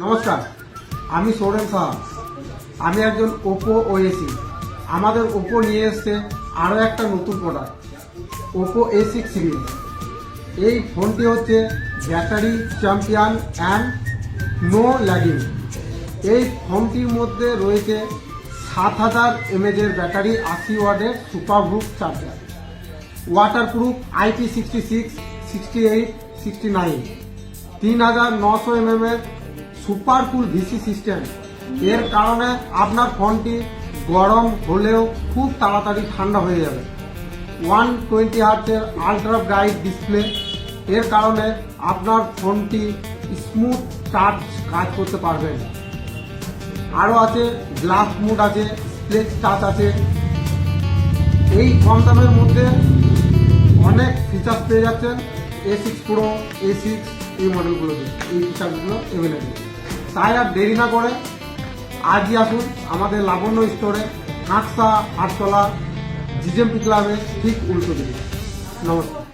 নমস্কার, আমি সৌরেন সাহা। আমি একজন ওপো ওএসি। আমাদের ওপো নিয়ে এসছে আরও একটা নতুন প্রোডাক্ট, ওপো A6 সিরিজ। এই ফোনটি হচ্ছে battery champion and no lagging. এই ফোনটির মধ্যে রয়েছে 7000 mAh ব্যাটারি, 80 ওয়াটের সুপারহুক charger, waterproof IP66, 68, 69, 3900 mAh super cool VC system. এর কারণে আপনার ফোনটি গরম হলেও খুব তাড়াতাড়ি ঠান্ডা হয়ে যাবে। 120 হার্টজের আলট্রা ব্রাইট ডিসপ্লে। এর কারণে আপনার ফোনটি স্মুথ টাচ কাজ করতে পারবেন। আরও আছে গ্লাস মুড আছে, স্প্লেশ টাচ আছে। এই কম দামের মধ্যে অনেক ফিচার্স পেয়ে যাচ্ছেন A6 Pro, A6 এই মডেলগুলোতে। এই ফিচার্সগুলো অ্যাভেলেবেল। তাই আর দেরি না করে আজই আসুন আমাদের লাবণ্য স্টোরে, কাঁকসা, আটতলা, জিজেমপি ক্লাবে ঠিক উল্টো দিকে। নমস্কার।